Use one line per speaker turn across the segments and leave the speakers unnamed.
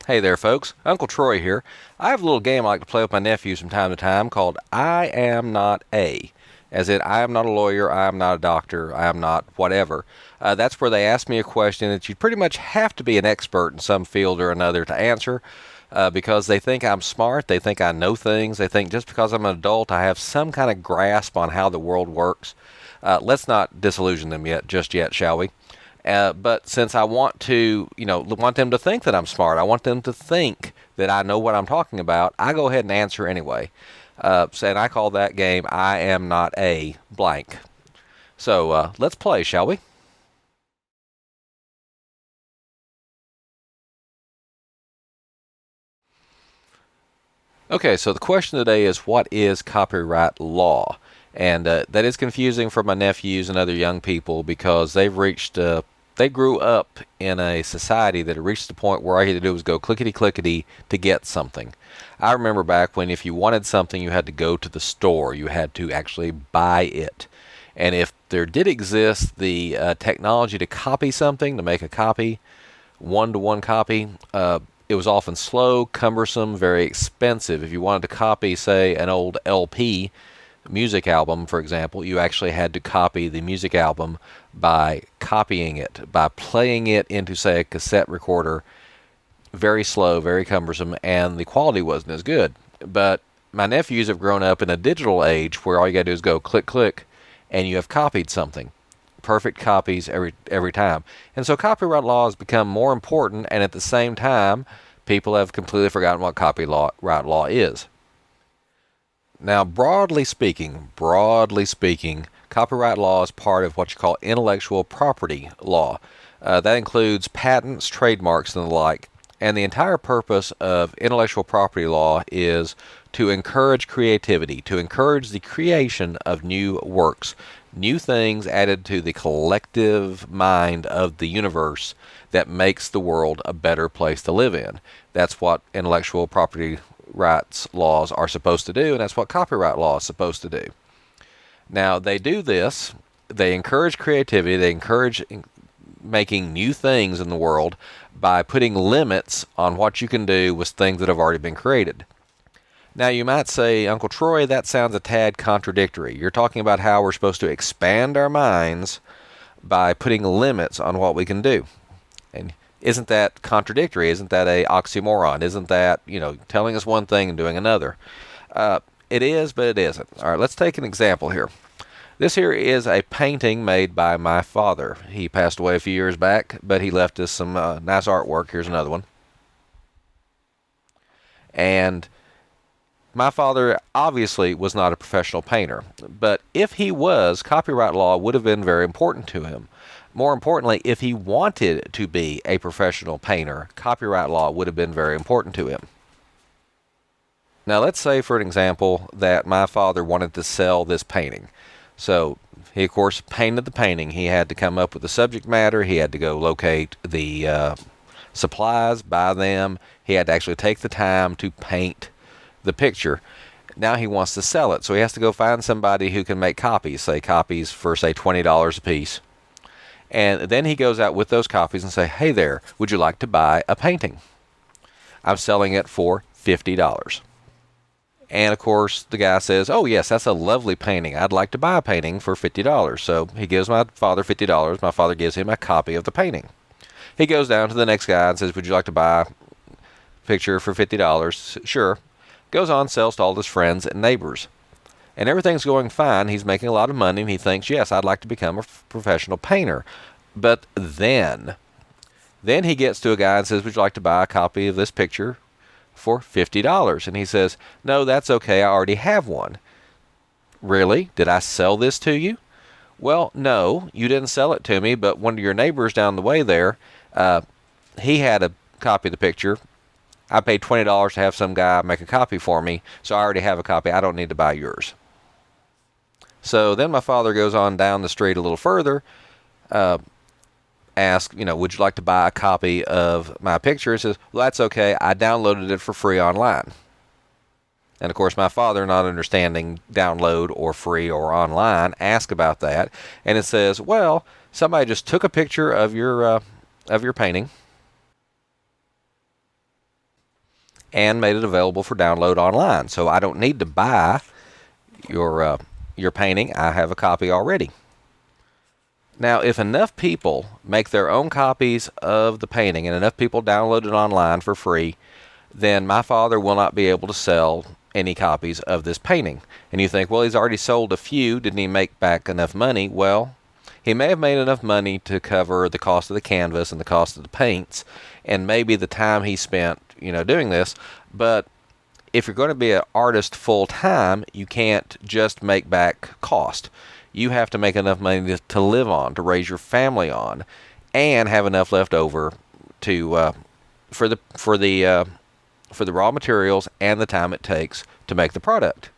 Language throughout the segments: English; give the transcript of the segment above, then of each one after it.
Hey there, folks. Uncle Troy here. I have a little game I like to play with my nephews from time to time called I Am Not A. As in, I am not a lawyer, I am not a doctor, I am not whatever. That's where they ask me a question that you pretty much have to be an expert in some field or another to answer. Because they think I'm smart, they think I know things, they think just because I'm an adult I have some kind of grasp on how the world works. Let's not disillusion them just yet, shall we? But since I want to, want them to think that I'm smart, I want them to think that I know what I'm talking about, I go ahead and answer anyway. And I call that game I Am Not A blank. So let's play, shall we? Okay, so the question today is what is copyright law? And that is confusing for my nephews and other young people because they grew up in a society that had reached the point where all you had to do was go clickety clickety to get something. I remember back when if you wanted something, you had to go to the store. You had to actually buy it. And if there did exist the technology to copy something, to make a copy, one-to-one copy, it was often slow, cumbersome, very expensive. If you wanted to copy, say, an old LP, music album, for example, you actually had to copy the music album by copying it, by playing it into, say, a cassette recorder. Very slow, very cumbersome, and the quality wasn't as good. But my nephews have grown up in a digital age where all you got to do is go click, click, and you have copied something. Perfect copies every time. And so copyright law has become more important, and at the same time, people have completely forgotten what copyright law is. Now, broadly speaking, copyright law is part of what you call intellectual property law. That includes patents, trademarks, and the like. And the entire purpose of intellectual property law is to encourage creativity, to encourage the creation of new works, new things added to the collective mind of the universe that makes the world a better place to live in. That's what intellectual property rights laws are supposed to do, and that's what copyright law is supposed to do. Now, they do this, they encourage creativity, they encourage making new things in the world by putting limits on what you can do with things that have already been created. Now, you might say, Uncle Troy, that sounds a tad contradictory. You're talking about how we're supposed to expand our minds by putting limits on what we can do. And isn't that contradictory? Isn't that a oxymoron? Isn't that, telling us one thing and doing another? It is, but it isn't. All right, let's take an example here. This here is a painting made by my father. He passed away a few years back, but he left us some nice artwork. Here's another one. And my father obviously was not a professional painter, but if he was, copyright law would have been very important to him. More importantly, if he wanted to be a professional painter, copyright law would have been very important to him. Now, let's say, for an example, that my father wanted to sell this painting. So he, of course, painted the painting. He had to come up with the subject matter. He had to go locate the supplies, buy them. He had to actually take the time to paint the picture. Now he wants to sell it. So he has to go find somebody who can make copies, say copies for, say, $20 a piece. And then he goes out with those copies and say, hey there, would you like to buy a painting? I'm selling it for $50. And of course, the guy says, oh yes, that's a lovely painting. I'd like to buy a painting for $50. So he gives my father $50. My father gives him a copy of the painting. He goes down to the next guy and says, would you like to buy a picture for $50? Sure. Goes on, sells to all his friends and neighbors. And everything's going fine. He's making a lot of money, and he thinks, yes, I'd like to become a professional painter. But then he gets to a guy and says, would you like to buy a copy of this picture for $50? And he says, no, that's okay. I already have one. Really? Did I sell this to you? Well, no, you didn't sell it to me, but one of your neighbors down the way there, he had a copy of the picture. I paid $20 to have some guy make a copy for me, so I already have a copy. I don't need to buy yours. So then my father goes on down the street a little further, asks, would you like to buy a copy of my picture? He says, well, that's okay. I downloaded it for free online. And of course, my father, not understanding download or free or online, asked about that. And it says, well, somebody just took a picture of your painting, and made it available for download online. So I don't need to buy your painting. I have a copy already. Now, if enough people make their own copies of the painting and enough people download it online for free, then my father will not be able to sell any copies of this painting. And you think, well, he's already sold a few. Didn't he make back enough money? Well, he may have made enough money to cover the cost of the canvas and the cost of the paints and maybe the time he spent, doing this. But if you're going to be an artist full time, you can't just make back cost. You have to make enough money to live on, to raise your family on, and have enough left over to for the raw materials and the time it takes to make the product.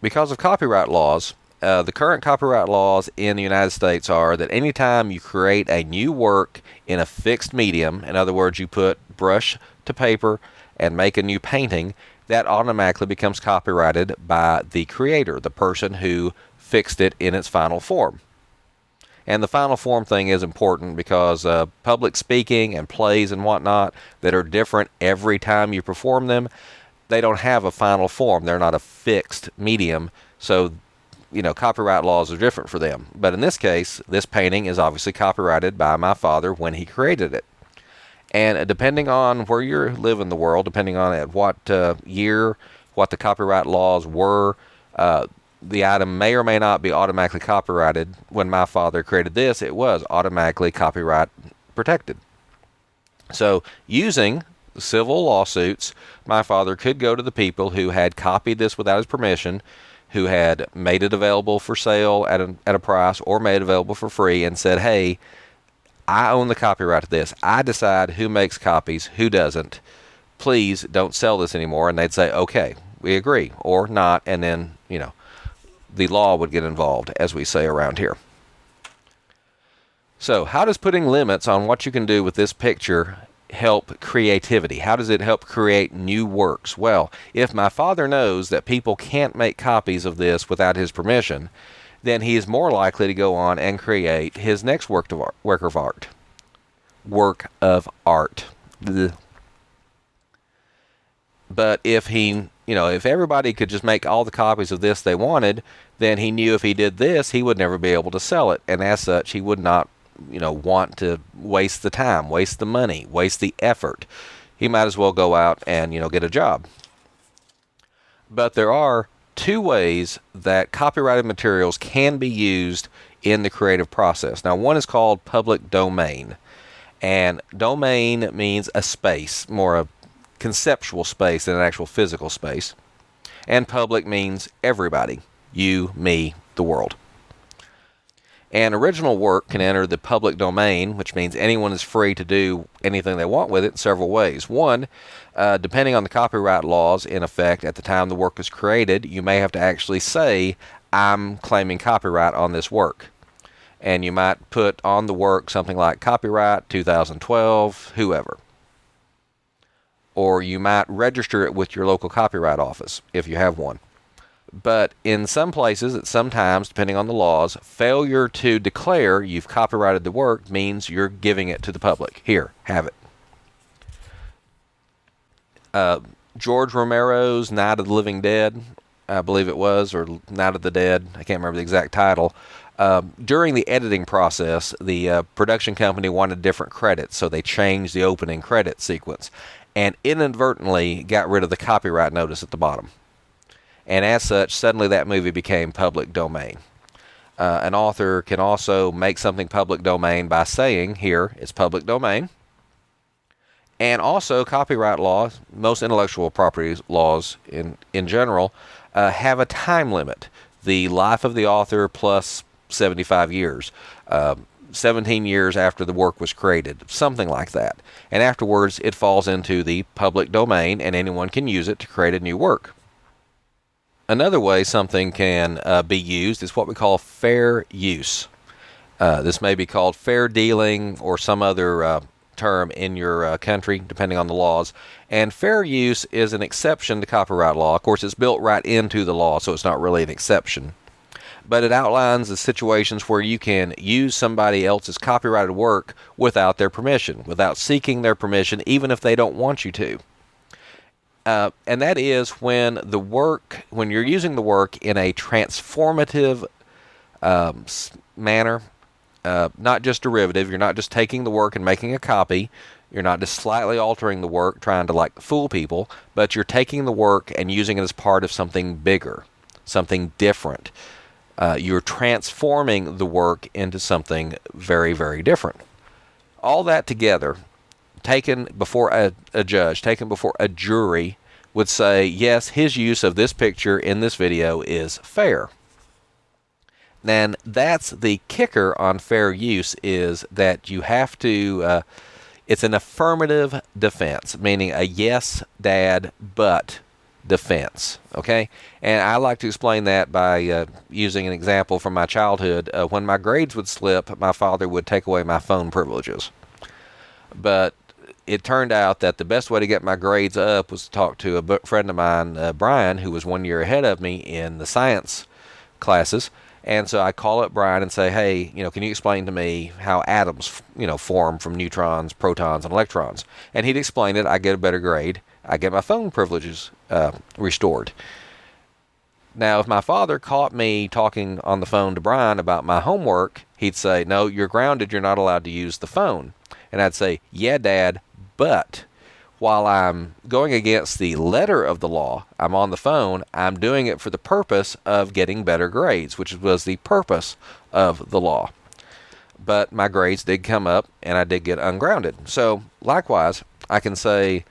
Because of copyright laws, the current copyright laws in the United States are that anytime you create a new work in a fixed medium, in other words, you put brush to paper and make a new painting, that automatically becomes copyrighted by the creator, the person who fixed it in its final form. And the final form thing is important because public speaking and plays and whatnot that are different every time you perform them, they don't have a final form. They're not a fixed medium. So, copyright laws are different for them. But in this case, this painting is obviously copyrighted by my father when he created it. And depending on where you live in the world, depending on at what year, what the copyright laws were, the item may or may not be automatically copyrighted. When my father created this, it was automatically copyright protected. So using civil lawsuits, my father could go to the people who had copied this without his permission, who had made it available for sale at a price or made it available for free and said, hey, I own the copyright to this. I decide who makes copies, who doesn't. Please don't sell this anymore. And they'd say, okay, we agree, or not. And then, the law would get involved, as we say around here. So how does putting limits on what you can do with this picture help creativity? How does it help create new works? Well, if my father knows that people can't make copies of this without his permission, then he is more likely to go on and create his next work of art. Blech. But if if everybody could just make all the copies of this they wanted, then he knew if he did this, he would never be able to sell it. And as such, he would not, want to waste the time, waste the money, waste the effort. He might as well go out and, get a job. But there are two ways that copyrighted materials can be used in the creative process. Now, one is called public domain. And domain means a space, more a conceptual space than an actual physical space. And public means everybody, you, me, the world. An original work can enter the public domain, which means anyone is free to do anything they want with it in several ways. One, depending on the copyright laws in effect at the time the work was created, you may have to actually say, I'm claiming copyright on this work. And you might put on the work something like copyright 2012, whoever. Or you might register it with your local copyright office if you have one. But in some places, at some times, depending on the laws, failure to declare you've copyrighted the work means you're giving it to the public. Here, have it. George Romero's Night of the Living Dead, I believe it was, or Night of the Dead, I can't remember the exact title. During the editing process, the production company wanted different credits, so they changed the opening credit sequence and inadvertently got rid of the copyright notice at the bottom. And as such, suddenly that movie became public domain. An author can also make something public domain by saying, here, it's public domain. And also, copyright laws, most intellectual property laws in general, have a time limit. The life of the author plus 75 years. 17 years after the work was created, something like that. And afterwards, it falls into the public domain, and anyone can use it to create a new work. Another way something can be used is what we call fair use. This may be called fair dealing or some other term in your country, depending on the laws. And fair use is an exception to copyright law. Of course, it's built right into the law, so it's not really an exception. But it outlines the situations where you can use somebody else's copyrighted work without their permission, without seeking their permission, even if they don't want you to. And that is when you're using the work in a transformative manner, not just derivative. You're not just taking the work and making a copy. You're not just slightly altering the work, trying to like fool people, but you're taking the work and using it as part of something bigger, something different. You're transforming the work into something very, very different. All that together, taken before a judge, taken before a jury, would say, yes, his use of this picture in this video is fair. And that's the kicker on fair use, is that you have to, it's an affirmative defense, meaning a yes, dad, but defense. Okay? And I like to explain that by using an example from my childhood. When my grades would slip, my father would take away my phone privileges. But it turned out that the best way to get my grades up was to talk to a friend of mine, Brian, who was 1 year ahead of me in the science classes. And so I call up Brian and say, hey, can you explain to me how atoms, form from neutrons, protons, and electrons? And he'd explain it. I get a better grade. I get my phone privileges restored. Now, if my father caught me talking on the phone to Brian about my homework, he'd say, no, you're grounded. You're not allowed to use the phone. And I'd say, yeah, Dad, but while I'm going against the letter of the law, I'm on the phone, I'm doing it for the purpose of getting better grades, which was the purpose of the law. But my grades did come up, and I did get ungrounded. So, likewise, I can say,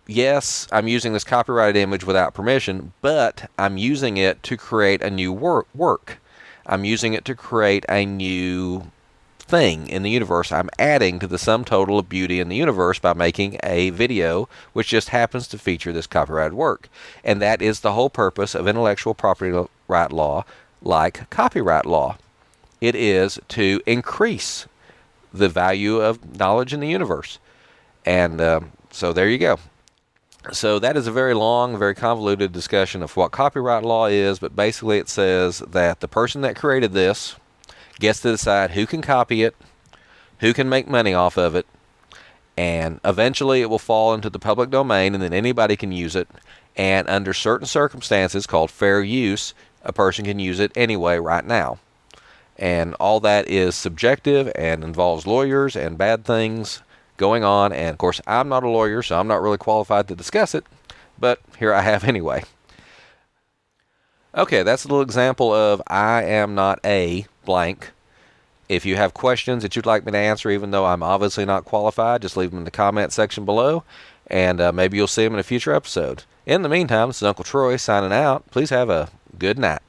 yes, I'm using this copyrighted image without permission, but I'm using it to create a new work. I'm using it to create a new thing in the universe. I'm adding to the sum total of beauty in the universe by making a video which just happens to feature this copyrighted work. And that is the whole purpose of intellectual property right law, like copyright law. It is to increase the value of knowledge in the universe. And so there you go. So that is a very long, very convoluted discussion of what copyright law is, but basically it says that the person that created this gets to decide who can copy it, who can make money off of it, and eventually it will fall into the public domain, and then anybody can use it. And under certain circumstances called fair use, a person can use it anyway right now. And all that is subjective and involves lawyers and bad things going on. And of course, I'm not a lawyer, so I'm not really qualified to discuss it, but here I have anyway. Okay, that's a little example of I am not a blank. If you have questions that you'd like me to answer, even though I'm obviously not qualified, just leave them in the comment section below, and maybe you'll see them in a future episode. In the meantime, this is Uncle Troy signing out. Please have a good night.